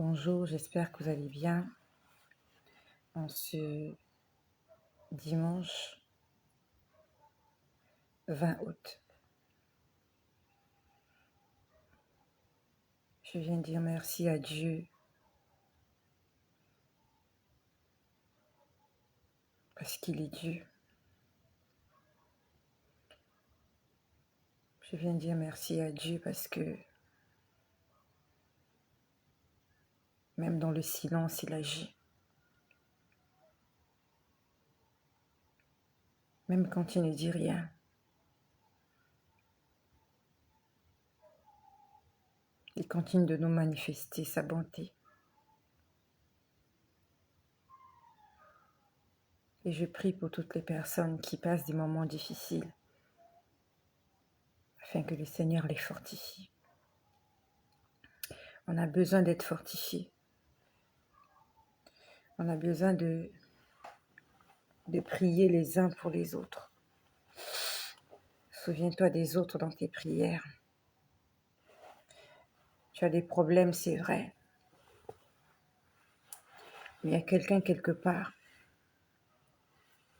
Bonjour, j'espère que vous allez bien en ce dimanche 20 août. Je viens dire merci à Dieu parce qu'il est Dieu. Je viens dire merci à Dieu parce que même dans le silence, il agit. Même quand il ne dit rien. Il continue de nous manifester sa bonté. Et je prie pour toutes les personnes qui passent des moments difficiles afin que le Seigneur les fortifie. On a besoin d'être fortifié. On a besoin de prier les uns pour les autres. Souviens-toi des autres dans tes prières. Tu as des problèmes, c'est vrai. Mais il y a quelqu'un quelque part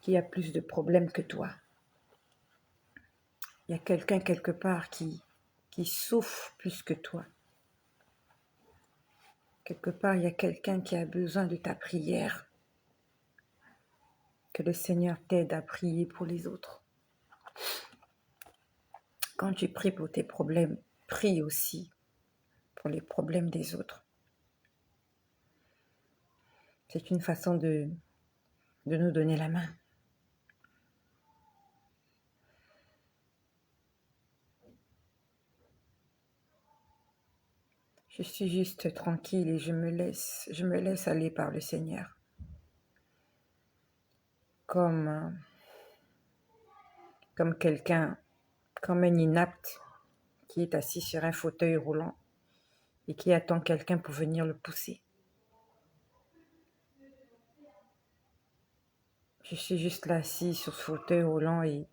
qui a plus de problèmes que toi. Il y a quelqu'un quelque part qui souffre plus que toi. Quelque part, il y a quelqu'un qui a besoin de ta prière. Que le Seigneur t'aide à prier pour les autres. Quand tu pries pour tes problèmes, prie aussi pour les problèmes des autres. C'est une façon de nous donner la main. Je suis juste tranquille et je me laisse aller par le Seigneur. Comme quelqu'un, comme un inapte qui est assis sur un fauteuil roulant et qui attend quelqu'un pour venir le pousser. Je suis juste là assis sur ce fauteuil roulant et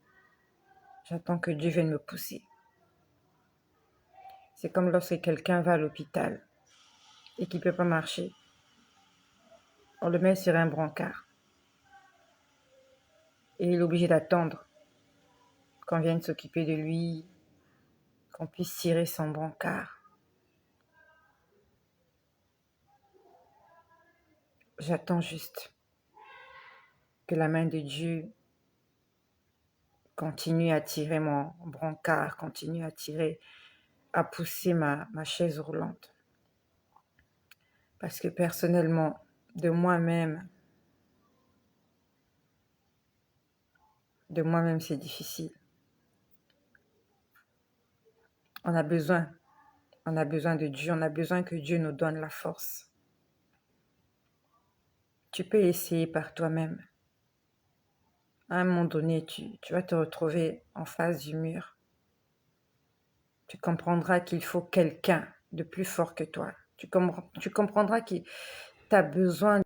j'attends que Dieu vienne me pousser. C'est comme lorsque quelqu'un va à l'hôpital et qu'il ne peut pas marcher. On le met sur un brancard et il est obligé d'attendre qu'on vienne s'occuper de lui, qu'on puisse tirer son brancard. J'attends juste que la main de Dieu continue à tirer mon brancard, continue à pousser ma chaise roulante. Parce que personnellement, de moi-même, c'est difficile. On a besoin de Dieu, on a besoin que Dieu nous donne la force. Tu peux essayer par toi-même. À un moment donné, tu vas te retrouver en face du mur. Tu comprendras qu'il faut quelqu'un de plus fort que toi. Tu comprendras que tu as besoin.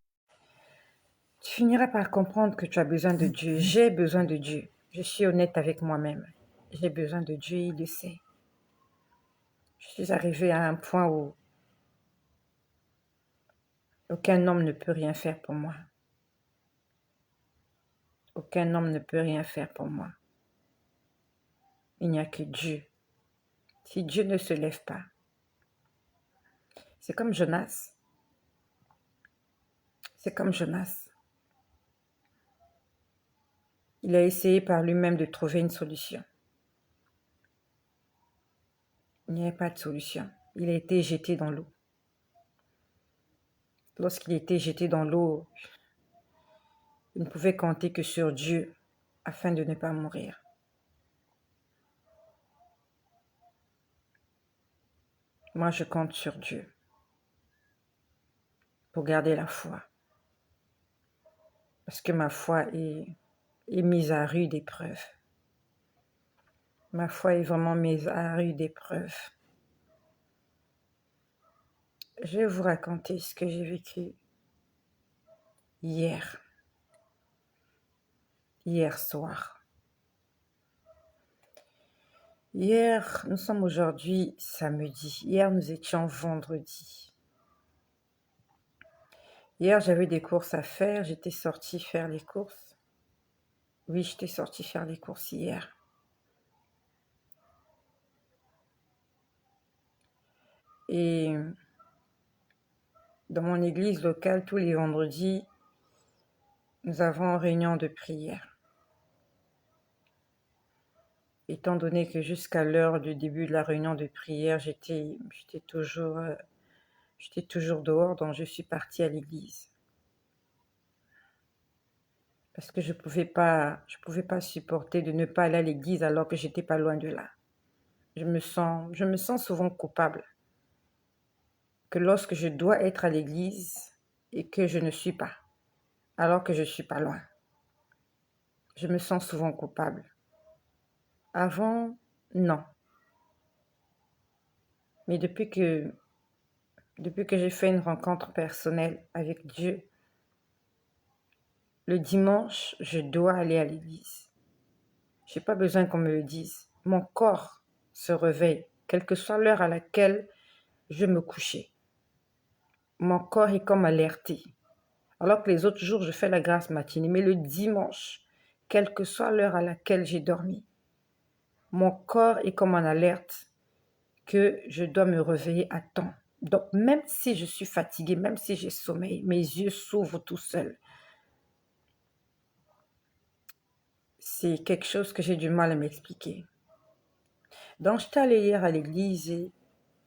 Tu finiras par comprendre que tu as besoin de Dieu. J'ai besoin de Dieu. Je suis honnête avec moi-même. J'ai besoin de Dieu, il le sait. Je suis arrivée à un point où aucun homme ne peut rien faire pour moi. Aucun homme ne peut rien faire pour moi. Il n'y a que Dieu. Si Dieu ne se lève pas, c'est comme Jonas. C'est comme Jonas. Il a essayé par lui-même de trouver une solution. Il n'y avait pas de solution. Il a été jeté dans l'eau. Lorsqu'il était jeté dans l'eau, il ne pouvait compter que sur Dieu afin de ne pas mourir. Moi, je compte sur Dieu pour garder la foi. Parce que ma foi est mise à rude épreuve. Ma foi est vraiment mise à rude épreuve. Je vais vous raconter ce que j'ai vécu hier soir. Hier, nous sommes aujourd'hui samedi. Hier, nous étions vendredi. Hier, j'avais des courses à faire, j'étais sortie faire les courses. Oui, j'étais sortie faire les courses hier. Et dans mon église locale, tous les vendredis, nous avons une réunion de prière. Étant donné que jusqu'à l'heure du début de la réunion de prière, j'étais toujours dehors, donc je suis partie à l'église. Parce que je pouvais pas supporter de ne pas aller à l'église alors que j'étais pas loin de là. Je me sens souvent coupable que lorsque je dois être à l'église et que je ne suis pas, alors que je suis pas loin. Je me sens souvent coupable. Avant, non. Mais depuis que j'ai fait une rencontre personnelle avec Dieu, le dimanche, je dois aller à l'église. J'ai pas besoin qu'on me le dise. Mon corps se réveille, quelle que soit l'heure à laquelle je me couchais. Mon corps est comme alerté. Alors que les autres jours, je fais la grâce matinée. Mais le dimanche, quelle que soit l'heure à laquelle j'ai dormi, mon corps est comme en alerte que je dois me réveiller à temps. Donc, même si je suis fatiguée, même si j'ai sommeil, mes yeux s'ouvrent tout seuls. C'est quelque chose que j'ai du mal à m'expliquer. Donc, j'étais allée hier à l'église et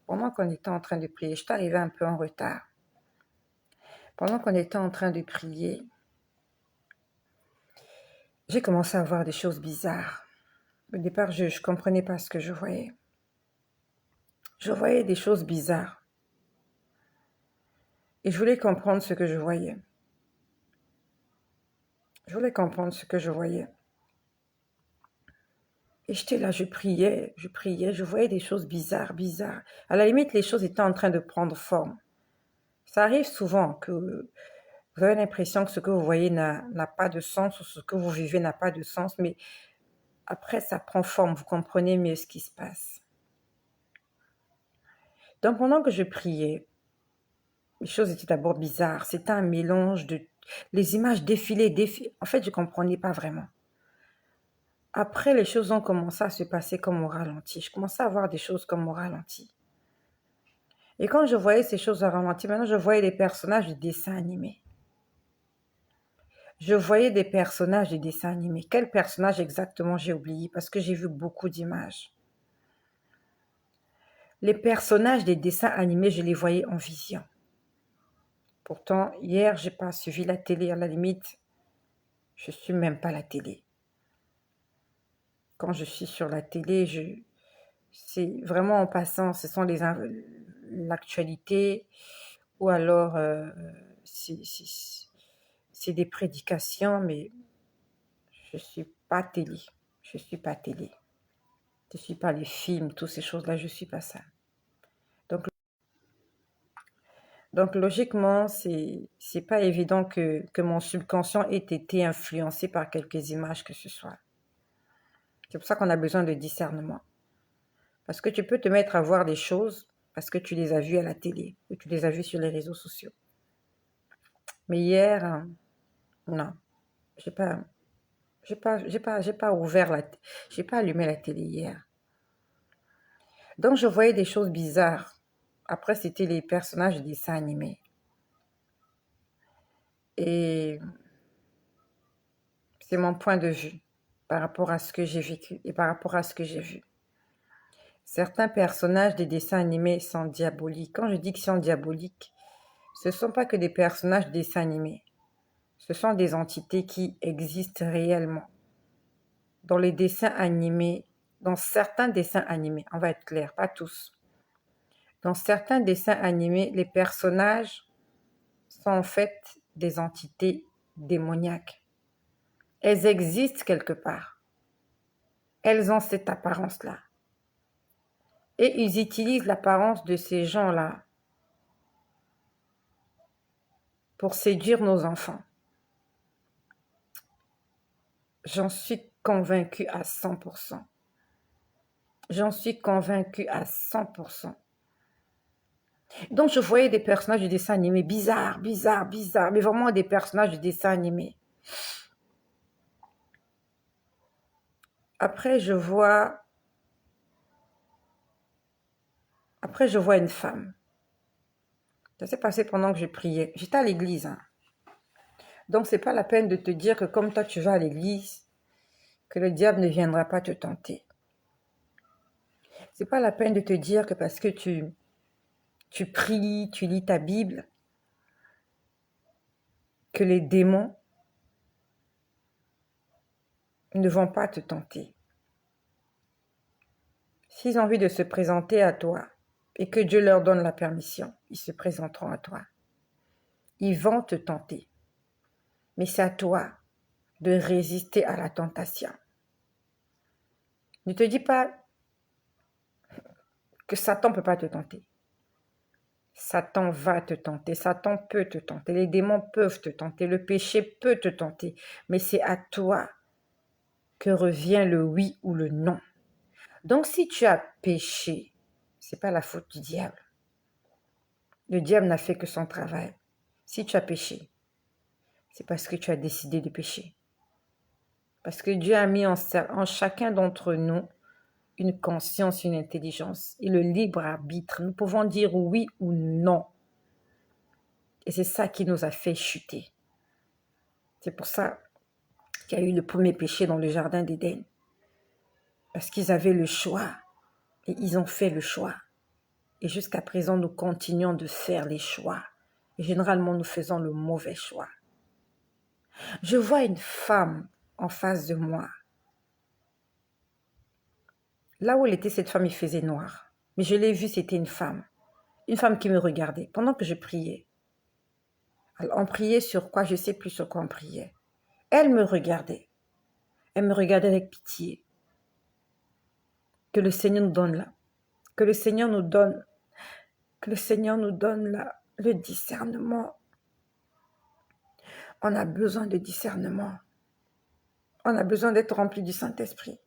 pendant qu'on était en train de prier, j'étais arrivée un peu en retard. Pendant qu'on était en train de prier, j'ai commencé à voir des choses bizarres. Au départ, je ne comprenais pas ce que je voyais. Je voyais des choses bizarres. Et je voulais comprendre ce que je voyais. Je voulais comprendre ce que je voyais. Et j'étais là, je priais, je voyais des choses bizarres. À la limite, les choses étaient en train de prendre forme. Ça arrive souvent que vous avez l'impression que ce que vous voyez n'a pas de sens ou ce que vous vivez n'a pas de sens, mais après, ça prend forme, vous comprenez mieux ce qui se passe. Donc, pendant que je priais, les choses étaient d'abord bizarres. C'était un mélange de... Les images défilaient. En fait, je ne comprenais pas vraiment. Après, les choses ont commencé à se passer comme au ralenti. Je commençais à voir des choses comme au ralenti. Et quand je voyais ces choses au ralenti, maintenant, je voyais des personnages de dessins animés. Je voyais des personnages de dessins animés. Quel personnage exactement, j'ai oublié parce que j'ai vu beaucoup d'images. Les personnages des dessins animés, je les voyais en vision. Pourtant, hier, je n'ai pas suivi la télé. À la limite, je ne suis même pas la télé. Quand je suis sur la télé, c'est vraiment en passant. Ce sont l'actualité ou alors c'est des prédications, mais je ne suis pas télé. Je ne suis pas télé. Je ne suis pas les films, toutes ces choses-là, je ne suis pas ça. Donc logiquement, c'est pas évident que mon subconscient ait été influencé par quelques images que ce soit. C'est pour ça qu'on a besoin de discernement. Parce que tu peux te mettre à voir des choses parce que tu les as vues à la télé ou tu les as vues sur les réseaux sociaux. Mais hier, non, j'ai pas j'ai pas allumé la télé hier. Donc je voyais des choses bizarres. Après, c'était les personnages de dessins animés. Et c'est mon point de vue par rapport à ce que j'ai vécu et par rapport à ce que j'ai vu. Certains personnages des dessins animés sont diaboliques. Quand je dis qu'ils sont diaboliques, ce ne sont pas que des personnages de dessins animés. Ce sont des entités qui existent réellement. Dans les dessins animés, dans certains dessins animés, on va être clair, pas tous. Dans certains dessins animés, les personnages sont en fait des entités démoniaques. Elles existent quelque part. Elles ont cette apparence-là. Et ils utilisent l'apparence de ces gens-là pour séduire nos enfants. J'en suis convaincue à 100%. J'en suis convaincue à 100%. Donc, je voyais des personnages de dessins animés bizarres, bizarres, bizarres, mais vraiment des personnages de dessins animés. Après, je vois une femme. Ça s'est passé pendant que je priais. J'étais à l'église, hein. Donc, c'est pas la peine de te dire que comme toi, tu vas à l'église, que le diable ne viendra pas te tenter. C'est pas la peine de te dire que parce que tu pries, tu lis ta Bible, que les démons ne vont pas te tenter. S'ils ont envie de se présenter à toi et que Dieu leur donne la permission, ils se présenteront à toi. Ils vont te tenter. Mais c'est à toi de résister à la tentation. Ne te dis pas que Satan ne peut pas te tenter. Satan va te tenter, Satan peut te tenter, les démons peuvent te tenter, le péché peut te tenter, mais c'est à toi que revient le oui ou le non. Donc si tu as péché, c'est pas la faute du diable. Le diable n'a fait que son travail. Si tu as péché, c'est parce que tu as décidé de pécher. Parce que Dieu a mis en chacun d'entre nous une conscience, une intelligence et le libre arbitre. Nous pouvons dire oui ou non. Et c'est ça qui nous a fait chuter. C'est pour ça qu'il y a eu le premier péché dans le jardin d'Éden. Parce qu'ils avaient le choix et ils ont fait le choix. Et jusqu'à présent, nous continuons de faire les choix. Et généralement, nous faisons le mauvais choix. Je vois une femme en face de moi. Là où elle était, cette femme, il faisait noir. Mais je l'ai vue, c'était une femme. Une femme qui me regardait pendant que je priais. Alors, on priait sur quoi? Je ne sais plus sur quoi on priait. Elle me regardait. Elle me regardait avec pitié. Que le Seigneur nous donne là. Que le Seigneur nous donne là le discernement. On a besoin de discernement. On a besoin d'être rempli du Saint-Esprit.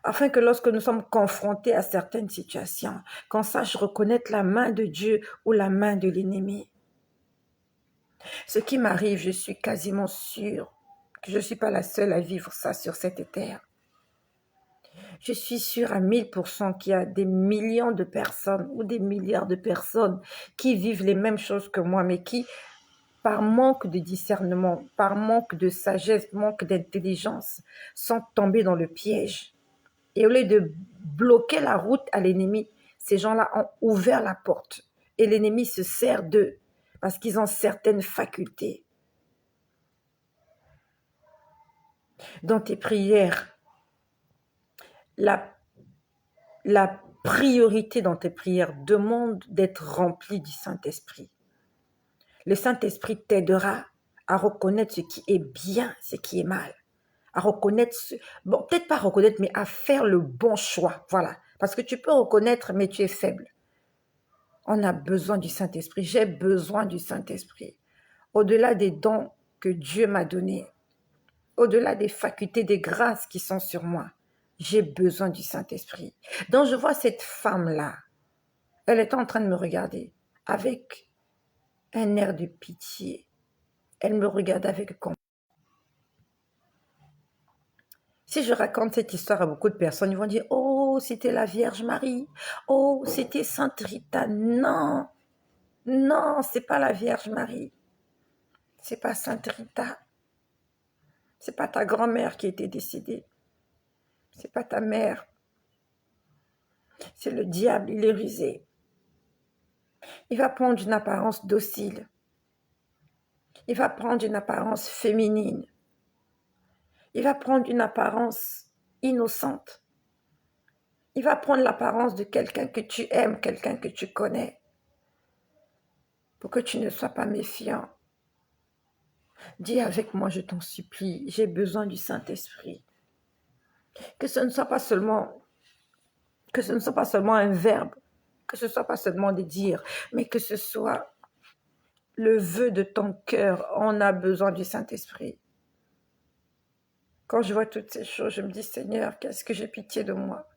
Afin que lorsque nous sommes confrontés à certaines situations, qu'on sache reconnaître la main de Dieu ou la main de l'ennemi. Ce qui m'arrive, je suis quasiment sûre que je ne suis pas la seule à vivre ça sur cette terre. Je suis sûre à 1000% qu'il y a des millions de personnes ou des milliards de personnes qui vivent les mêmes choses que moi, mais qui, par manque de discernement, par manque de sagesse, manque d'intelligence, sont tombés dans le piège. Et au lieu de bloquer la route à l'ennemi, ces gens-là ont ouvert la porte. Et l'ennemi se sert d'eux parce qu'ils ont certaines facultés. Dans tes prières, la priorité dans tes prières demande d'être rempli du Saint-Esprit. Le Saint-Esprit t'aidera à reconnaître ce qui est bien, ce qui est mal. À reconnaître, bon, peut-être pas reconnaître, mais à faire le bon choix. Voilà. Parce que tu peux reconnaître, mais tu es faible. On a besoin du Saint-Esprit. J'ai besoin du Saint-Esprit. Au-delà des dons que Dieu m'a donnés, au-delà des facultés, des grâces qui sont sur moi, j'ai besoin du Saint-Esprit. Donc je vois cette femme-là. Elle est en train de me regarder avec un air de pitié. Elle me regarde avec compassion. Si je raconte cette histoire à beaucoup de personnes, ils vont dire « Oh, c'était la Vierge Marie. Oh, c'était Sainte Rita. » Non, non, c'est pas la Vierge Marie. C'est pas Sainte Rita. C'est pas ta grand-mère qui était décédée. C'est pas ta mère. C'est le diable, il est rusé. Il va prendre une apparence docile. Il va prendre une apparence féminine. Il va prendre une apparence innocente. Il va prendre l'apparence de quelqu'un que tu aimes, quelqu'un que tu connais. Pour que tu ne sois pas méfiant. Dis avec moi, je t'en supplie, j'ai besoin du Saint-Esprit. Que ce ne soit pas seulement un verbe, que ce ne soit pas seulement des dires, mais que ce soit le vœu de ton cœur. On a besoin du Saint-Esprit. Quand je vois toutes ces choses, je me dis, Seigneur, qu'est-ce que j'ai pitié de moi.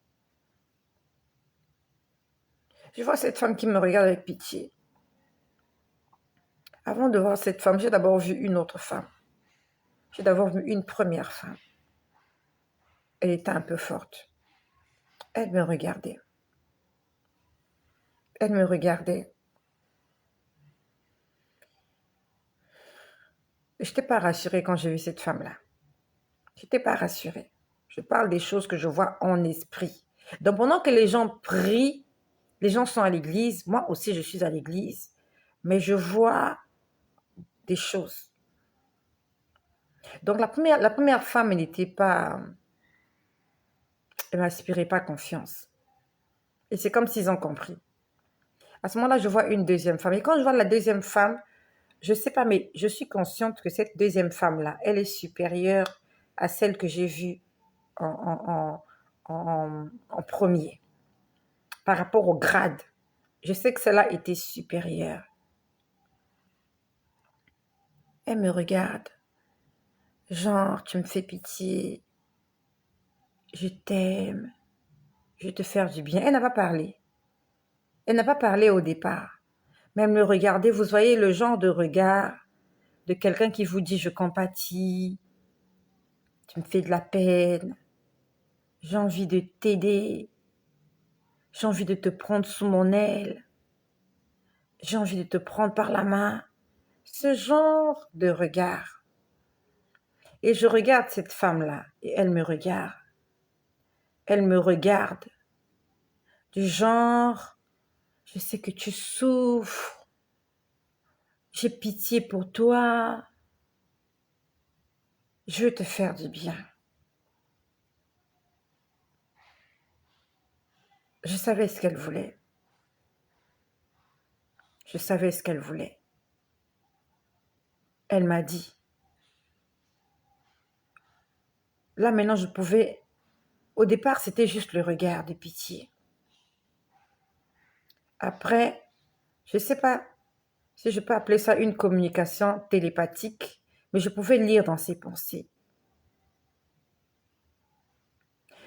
Je vois cette femme qui me regarde avec pitié. Avant de voir cette femme, j'ai d'abord vu une autre femme. J'ai d'abord vu une première femme. Elle était un peu forte. Elle me regardait. Elle me regardait. Je n'étais pas rassurée quand j'ai vu cette femme-là. Je n'étais pas rassurée. Je parle des choses que je vois en esprit. Donc pendant que les gens prient, les gens sont à l'église, moi aussi je suis à l'église, mais je vois des choses. Donc la première femme, elle n'était pas, elle m'inspirait pas confiance. Et c'est comme s'ils ont compris. À ce moment-là, je vois une deuxième femme. Et quand je vois la deuxième femme, je sais pas, mais je suis consciente que cette deuxième femme-là, elle est supérieure à celle que j'ai vue en premier. Par rapport au grade, je sais que celle-là était supérieure. Elle me regarde. Genre, tu me fais pitié. Je t'aime. Je vais te faire du bien. Elle n'a pas parlé. Elle n'a pas parlé au départ. Mais elle me regardait. Vous voyez le genre de regard de quelqu'un qui vous dit « je compatis », tu me fais de la peine, j'ai envie de t'aider, j'ai envie de te prendre sous mon aile, j'ai envie de te prendre par la main. Ce genre de regard. Et je regarde cette femme-là et elle me regarde. Elle me regarde du genre, je sais que tu souffres, j'ai pitié pour toi, je veux te faire du bien. Je savais ce qu'elle voulait. Je savais ce qu'elle voulait. Elle m'a dit. Là, maintenant, je pouvais... Au départ, c'était juste le regard de pitié. Après, je ne sais pas si je peux appeler ça une communication télépathique, mais je pouvais lire dans ses pensées.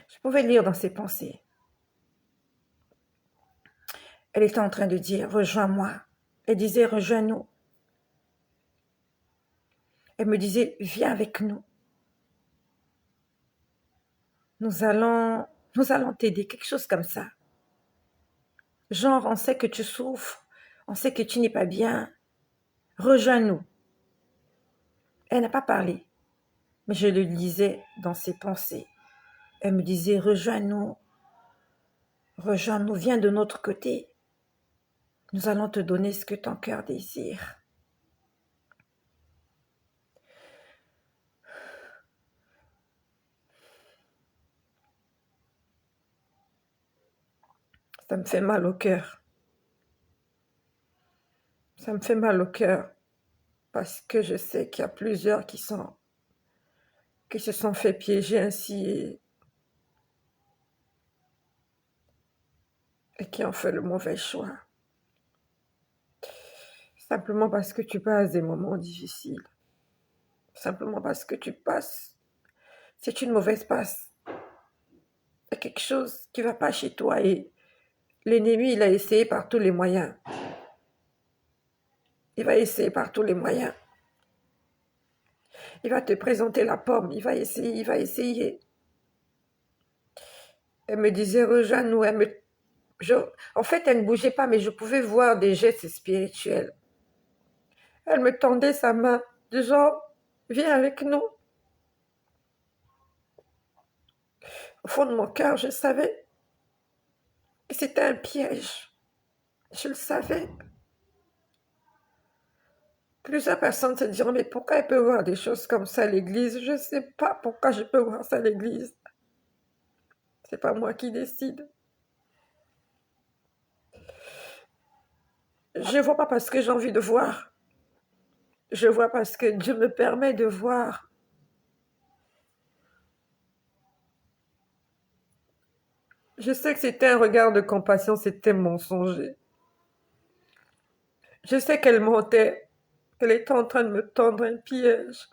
Je pouvais lire dans ses pensées. Elle était en train de dire « rejoins-moi ». Elle disait « rejoins-nous ». Elle me disait « viens avec nous ». Nous allons t'aider, quelque chose comme ça. Genre, on sait que tu souffres, on sait que tu n'es pas bien. Rejoins-nous. Elle n'a pas parlé, mais je le lisais dans ses pensées. Elle me disait, rejoins-nous, viens de notre côté. Nous allons te donner ce que ton cœur désire. Ça me fait mal au cœur. Ça me fait mal au cœur parce que je sais qu'il y a plusieurs qui se sont fait piéger ainsi et qui ont fait le mauvais choix. Simplement parce que tu passes des moments difficiles. Simplement parce que tu passes. C'est une mauvaise passe. Il y a quelque chose qui ne va pas chez toi et l'ennemi, il a essayé par tous les moyens. Il va essayer par tous les moyens. Il va te présenter la pomme. Il va essayer. Elle me disait, rejoins-nous. En fait, elle ne bougeait pas, mais je pouvais voir des gestes spirituels. Elle me tendait sa main, du genre, viens avec nous. Au fond de mon cœur, je savais que c'était un piège. Je le savais. Plusieurs personnes se diront, mais pourquoi elle peut voir des choses comme ça à l'église? Je ne sais pas pourquoi je peux voir ça à l'église. C'est pas moi qui décide. Je vois pas parce que j'ai envie de voir. Je vois parce que Dieu me permet de voir. Je sais que c'était un regard de compassion, c'était mensonger. Je sais qu'elle mentait, qu'elle était en train de me tendre un piège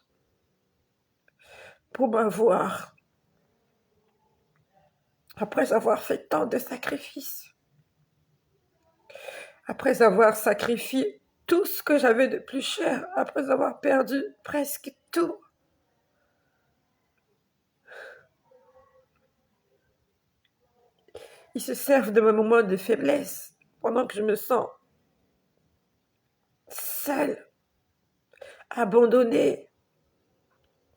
pour m'avoir. Après avoir fait tant de sacrifices. Après avoir sacrifié tout ce que j'avais de plus cher, après avoir perdu presque tout. Ils se servent de mes moments de faiblesse pendant que je me sens seule, abandonnée.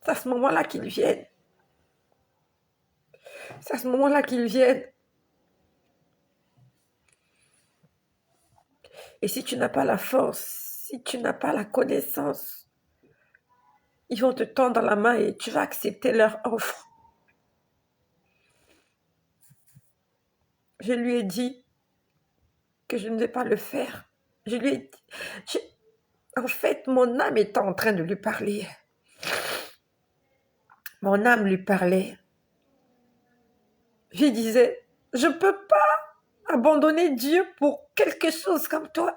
C'est à ce moment-là qu'ils viennent. C'est à ce moment-là qu'ils viennent. Et si tu n'as pas la force, si tu n'as pas la connaissance, ils vont te tendre la main et tu vas accepter leur offre. Je lui ai dit que je ne vais pas le faire. Je lui ai dit, en fait, mon âme était en train de lui parler. Mon âme lui parlait. Je disais, je ne peux pas abandonner Dieu pour quelque chose comme toi.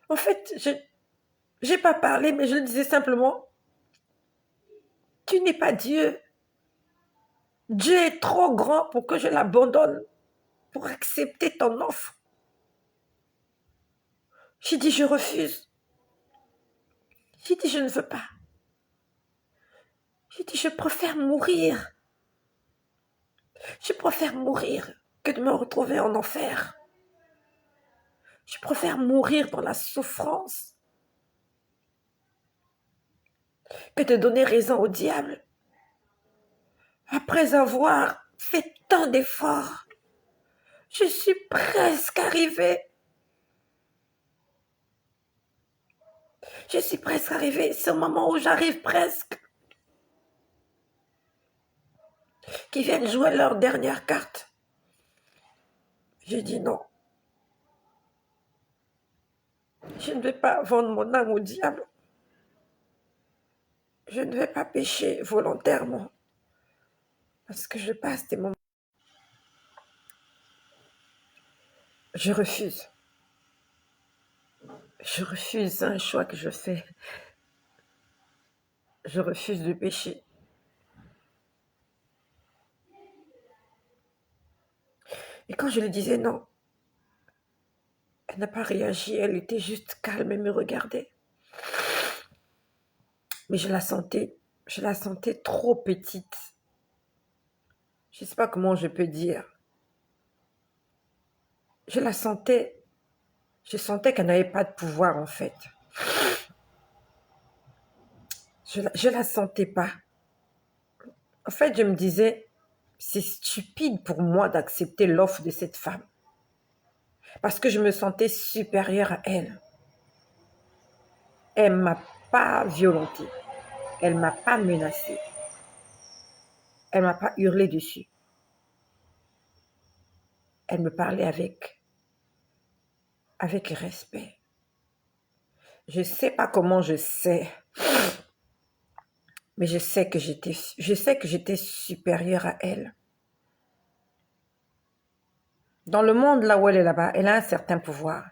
En fait, je n'ai pas parlé, mais je le disais simplement, tu n'es pas Dieu. Dieu est trop grand pour que je l'abandonne, pour accepter ton offre. J'ai dit, je refuse. J'ai dit, je ne veux pas. J'ai dit, je préfère mourir. Je préfère mourir que de me retrouver en enfer. Je préfère mourir dans la souffrance que de donner raison au diable. Après avoir fait tant d'efforts, je suis presque arrivée. Je suis presque arrivée. C'est au moment où j'arrive presque qu'ils viennent jouer leur dernière carte. J'ai dit non. Je ne vais pas vendre mon âme au diable. Je ne vais pas pécher volontairement. Parce que je passe des moments. Je refuse. Je refuse un choix que je fais. Je refuse de pécher. Et quand je lui disais non, elle n'a pas réagi, elle était juste calme et me regardait. Mais je la sentais trop petite. Je ne sais pas comment je peux dire. Je sentais qu'elle n'avait pas de pouvoir en fait. Je la sentais pas. En fait, je me disais, c'est stupide pour moi d'accepter l'offre de cette femme. Parce que je me sentais supérieure à elle. Elle ne m'a pas violentée. Elle ne m'a pas menacée. Elle ne m'a pas hurlé dessus. Elle me parlait avec respect. Je ne sais pas comment je sais, mais je sais que j'étais supérieure à elle. Dans le monde là où elle est là-bas, elle a un certain pouvoir.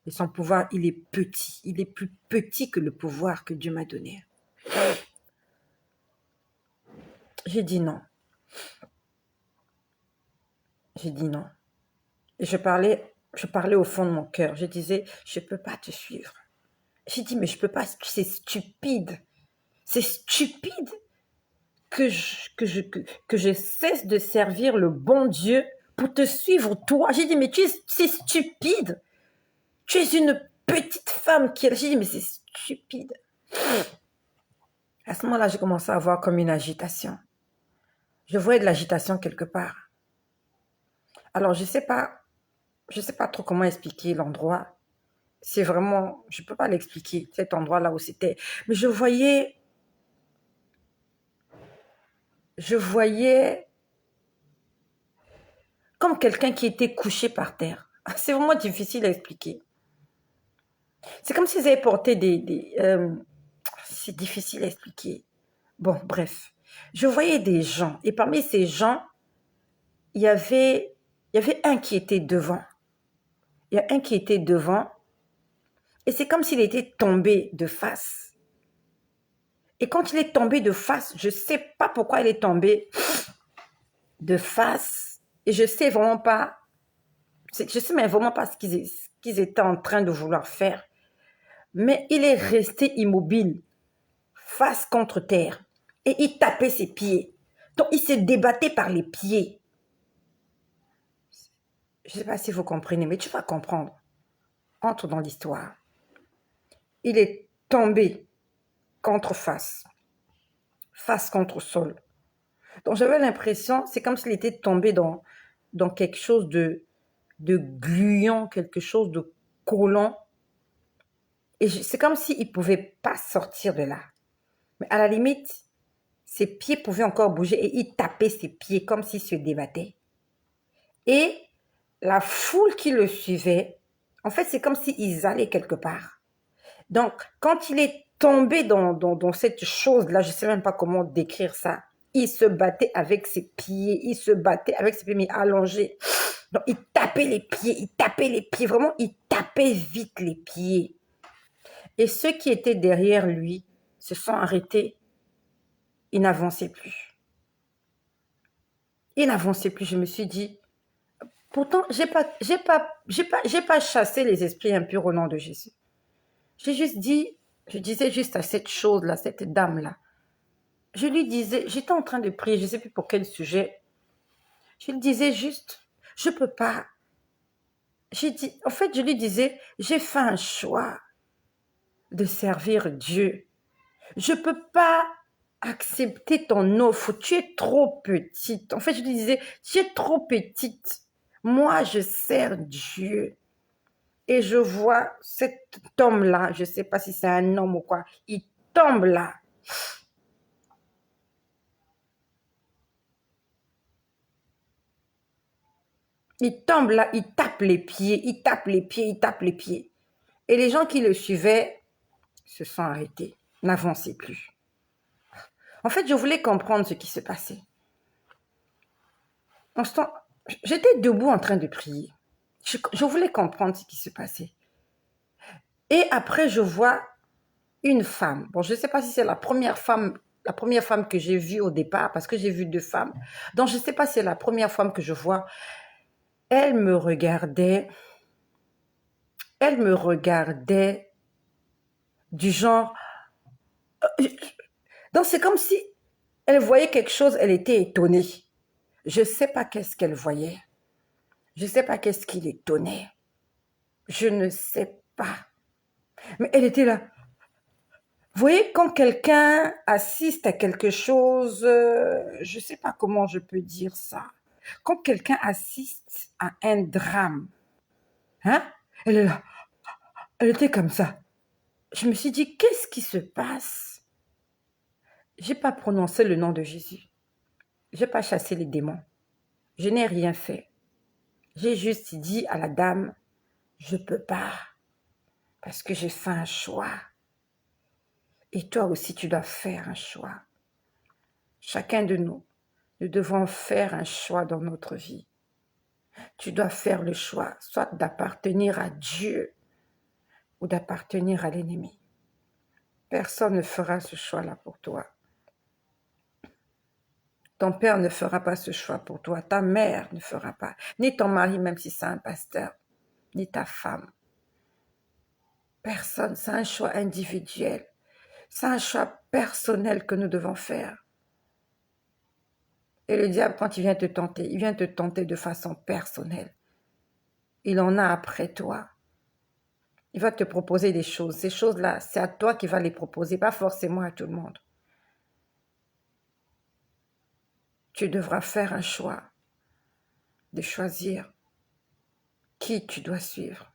Et son pouvoir, il est petit. Il est plus petit que le pouvoir que Dieu m'a donné. J'ai dit non. J'ai dit non. Et je parlais au fond de mon cœur. Je disais, je ne peux pas te suivre. J'ai dit, mais je ne peux pas, c'est stupide. C'est stupide que je cesse de servir le bon Dieu pour te suivre toi. J'ai dit, mais c'est stupide. Tu es une petite femme qui... J'ai dit, mais c'est stupide. À ce moment-là, j'ai commencé à avoir comme une agitation. Je voyais de l'agitation quelque part. Alors, je sais pas trop comment expliquer l'endroit. C'est vraiment, je peux pas l'expliquer, cet endroit-là où c'était. Mais je voyais comme quelqu'un qui était couché par terre. C'est vraiment difficile à expliquer. C'est comme s'ils avaient porté c'est difficile à expliquer. Bon, bref. Je voyais des gens. Et parmi ces gens, il y avait un qui était devant. Il y a un qui était devant. Et c'est comme s'il était tombé de face. Et quand il est tombé de face, je ne sais pas pourquoi il est tombé de face. Et je sais même vraiment pas ce qu'ils étaient en train de vouloir faire. Mais il est resté immobile, face contre terre, et il tapait ses pieds. Donc il se débattait par les pieds. Je ne sais pas si vous comprenez, mais tu vas comprendre. Entre dans l'histoire. Il est tombé contre face, face contre sol. Donc j'avais l'impression, c'est comme s'il était tombé dans quelque chose de gluant, quelque chose de collant. Et c'est comme s'il ne pouvait pas sortir de là. Mais à la limite, ses pieds pouvaient encore bouger et il tapait ses pieds comme s'il se débattait. Et la foule qui le suivait, en fait, c'est comme s'ils allaient quelque part. Donc, quand il est tombé dans cette chose-là, je ne sais même pas comment décrire ça, il se battait avec ses pieds, il se battait avec ses pieds, mais allongés. Donc, il tapait les pieds, vraiment, il tapait vite les pieds. Et ceux qui étaient derrière lui se sont arrêtés. Il n'avançait plus. Il n'avançait plus. Je me suis dit, pourtant, j'ai pas chassé les esprits impurs au nom de Jésus. J'ai juste dit, je disais juste à cette chose-là, cette dame-là, je lui disais, j'étais en train de prier, je ne sais plus pour quel sujet, je lui disais juste, je ne peux pas. En fait, je lui disais, j'ai fait un choix de servir Dieu. Je ne peux pas accepter ton offre, tu es trop petite. En fait, je lui disais, tu es trop petite. Moi, je sers Dieu. Et je vois cet homme-là, je ne sais pas si c'est un homme ou quoi, il tombe là. Il tombe là, il tape les pieds, il tape les pieds, il tape les pieds. Et les gens qui le suivaient se sont arrêtés, n'avançaient plus. En fait, je voulais comprendre ce qui se passait. En ce temps, j'étais debout en train de prier. Je voulais comprendre ce qui se passait. Et après, je vois une femme. Bon, je ne sais pas si c'est la première femme que j'ai vue au départ, parce que j'ai vu 2 femmes. Donc, je ne sais pas si c'est la première femme que je vois. Elle me regardait du genre... Donc, c'est comme si elle voyait quelque chose, elle était étonnée. Je ne sais pas qu'est-ce qu'elle voyait. Je ne sais pas qu'est-ce qui l'étonnait. Je ne sais pas. Mais elle était là. Vous voyez, quand quelqu'un assiste à quelque chose, je ne sais pas comment je peux dire ça. Quand quelqu'un assiste à un drame, hein, elle est là. Elle était comme ça. Je me suis dit, qu'est-ce qui se passe? Je n'ai pas prononcé le nom de Jésus. Je n'ai pas chassé les démons. Je n'ai rien fait. J'ai juste dit à la dame, je ne peux pas, parce que j'ai fait un choix. Et toi aussi, tu dois faire un choix. Chacun de nous devons faire un choix dans notre vie. Tu dois faire le choix, soit d'appartenir à Dieu ou d'appartenir à l'ennemi. Personne ne fera ce choix-là pour toi. Ton père ne fera pas ce choix pour toi. Ta mère ne fera pas. Ni ton mari, même si c'est un pasteur. Ni ta femme. Personne. C'est un choix individuel. C'est un choix personnel que nous devons faire. Et le diable, quand il vient te tenter de façon personnelle. Il en a après toi. Il va te proposer des choses. Ces choses-là, c'est à toi qui vas les proposer, pas forcément à tout le monde. Tu devras faire un choix de choisir qui tu dois suivre.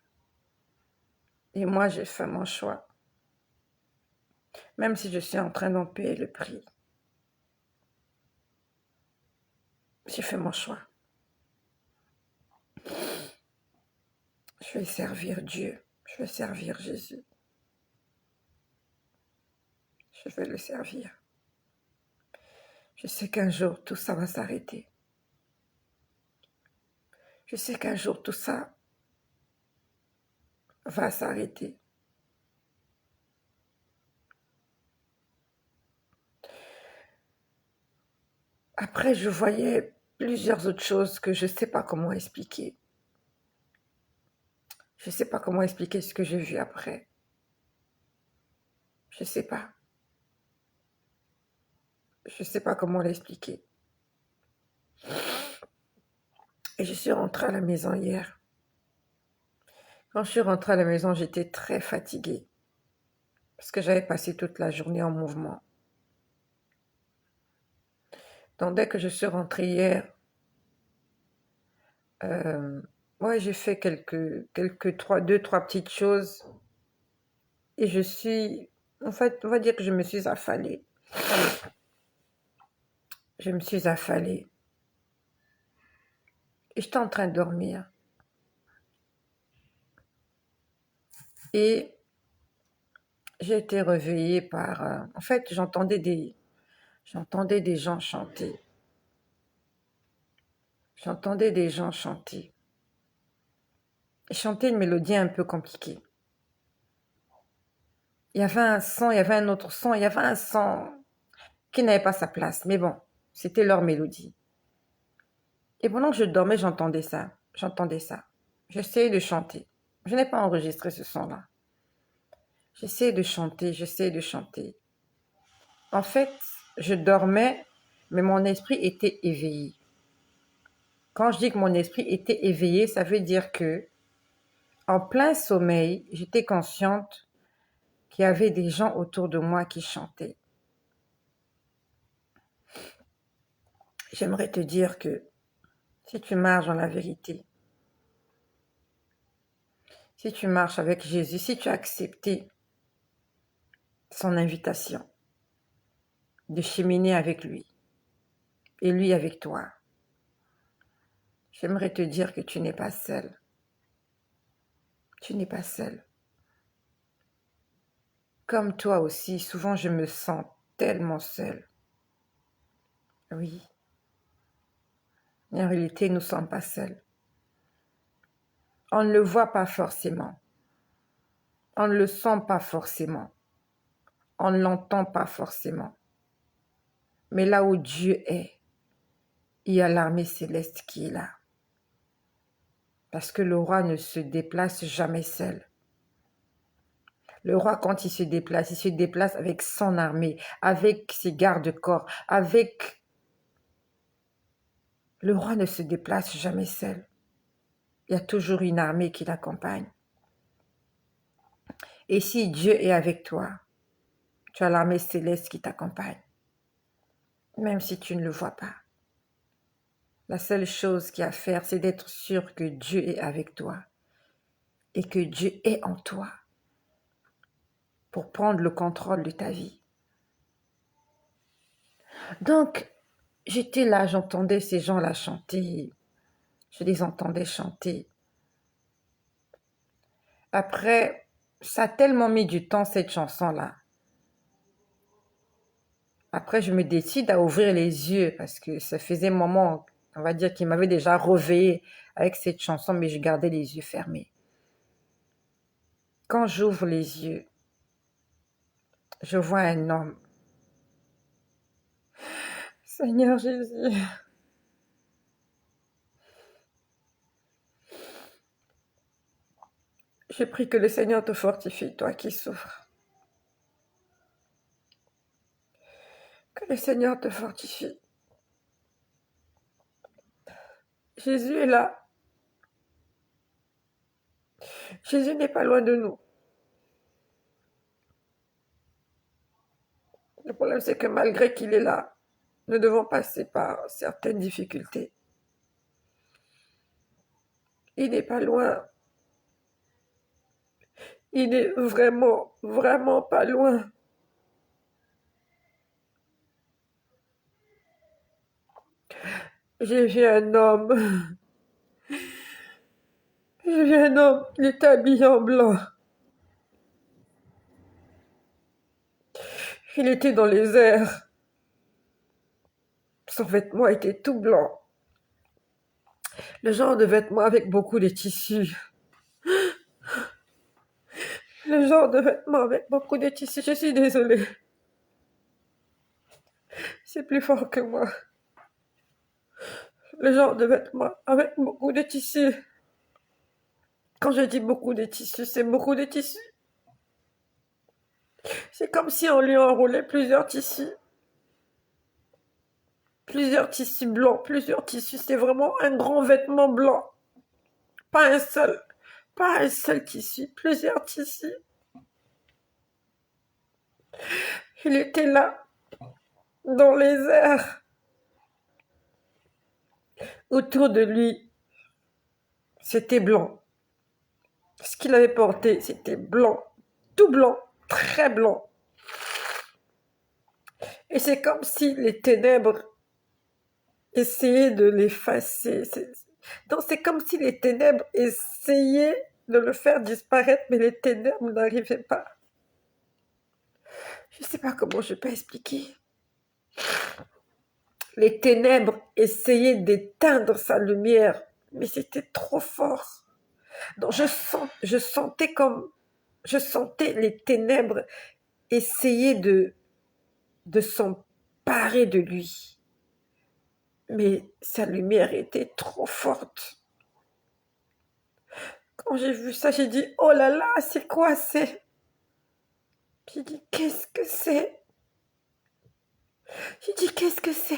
Et moi, j'ai fait mon choix. Même si je suis en train d'en payer le prix. J'ai fait mon choix. Je vais servir Dieu. Je vais servir Jésus. Je vais le servir. Je sais qu'un jour, tout ça va s'arrêter. Je sais qu'un jour, tout ça va s'arrêter. Après, je voyais plusieurs autres choses que je ne sais pas comment expliquer. Je ne sais pas comment expliquer ce que j'ai vu après. Je ne sais pas. Je ne sais pas comment l'expliquer. Et je suis rentrée à la maison hier. Quand je suis rentrée à la maison, j'étais très fatiguée. Parce que j'avais passé toute la journée en mouvement. Donc dès que je suis rentrée hier, ouais, j'ai fait deux, trois petites choses. Et je suis, en fait, on va dire que je me suis affalée. Je me suis affalée. Et j'étais en train de dormir. Et j'ai été réveillée par... en fait, j'entendais des gens chanter. J'entendais des gens chanter. Ils chantaient une mélodie un peu compliquée. Il y avait un son, il y avait un autre son, il y avait un son qui n'avait pas sa place. Mais bon, c'était leur mélodie. Et pendant que je dormais, j'entendais ça. J'entendais ça. J'essayais de chanter. Je n'ai pas enregistré ce son-là. J'essayais de chanter, j'essayais de chanter. En fait, je dormais, mais mon esprit était éveillé. Quand je dis que mon esprit était éveillé, ça veut dire que, en plein sommeil, j'étais consciente qu'il y avait des gens autour de moi qui chantaient. J'aimerais te dire que si tu marches dans la vérité, si tu marches avec Jésus, si tu as accepté son invitation de cheminer avec lui et lui avec toi, j'aimerais te dire que tu n'es pas seul. Tu n'es pas seul. Comme toi aussi, souvent je me sens tellement seule. Oui, mais en réalité, nous ne sommes pas seuls. On ne le voit pas forcément. On ne le sent pas forcément. On ne l'entend pas forcément. Mais là où Dieu est, il y a l'armée céleste qui est là. Parce que le roi ne se déplace jamais seul. Le roi, quand il se déplace avec son armée, avec ses gardes-corps, avec... Le roi ne se déplace jamais seul. Il y a toujours une armée qui l'accompagne. Et si Dieu est avec toi, tu as l'armée céleste qui t'accompagne, même si tu ne le vois pas. La seule chose qu'il y a à faire, c'est d'être sûr que Dieu est avec toi et que Dieu est en toi pour prendre le contrôle de ta vie. Donc, j'étais là, j'entendais ces gens-là chanter, je les entendais chanter. Après, ça a tellement mis du temps, cette chanson-là. Après, je me décide à ouvrir les yeux parce que ça faisait un moment, on va dire, qu'il m'avait déjà réveillée avec cette chanson, mais je gardais les yeux fermés. Quand j'ouvre les yeux, je vois un homme. Seigneur Jésus, je prie que le Seigneur te fortifie, toi qui souffres. Que le Seigneur te fortifie. Jésus est là. Jésus n'est pas loin de nous. Le problème, c'est que malgré qu'il est là, nous devons passer par certaines difficultés. Il n'est pas loin. Il n'est vraiment, vraiment pas loin. J'ai vu un homme. J'ai vu un homme, il était habillé en blanc. Il était dans les airs. Son vêtement était tout blanc. Le genre de vêtement avec beaucoup de tissus. Le genre de vêtement avec beaucoup de tissus. Je suis désolée. C'est plus fort que moi. Le genre de vêtement avec beaucoup de tissus. Quand je dis beaucoup de tissus, c'est beaucoup de tissus. C'est comme si on lui enroulait plusieurs tissus. Plusieurs tissus blancs, plusieurs tissus. C'est vraiment un grand vêtement blanc. Pas un seul. Pas un seul tissu, plusieurs tissus. Il était là, dans les airs. Autour de lui, c'était blanc. Ce qu'il avait porté, c'était blanc. Tout blanc, très blanc. Et c'est comme si les ténèbres essayaient de l'effacer. Donc c'est comme si les ténèbres essayaient de le faire disparaître, mais les ténèbres n'arrivaient pas. Je ne sais pas comment je peux expliquer. Les ténèbres essayaient d'éteindre sa lumière, mais c'était trop fort. Donc je sentais les ténèbres essayer de s'emparer de lui. Mais sa lumière était trop forte. Quand j'ai vu ça, j'ai dit, oh là là, c'est quoi c'est? J'ai dit, qu'est-ce que c'est? J'ai dit, qu'est-ce que c'est?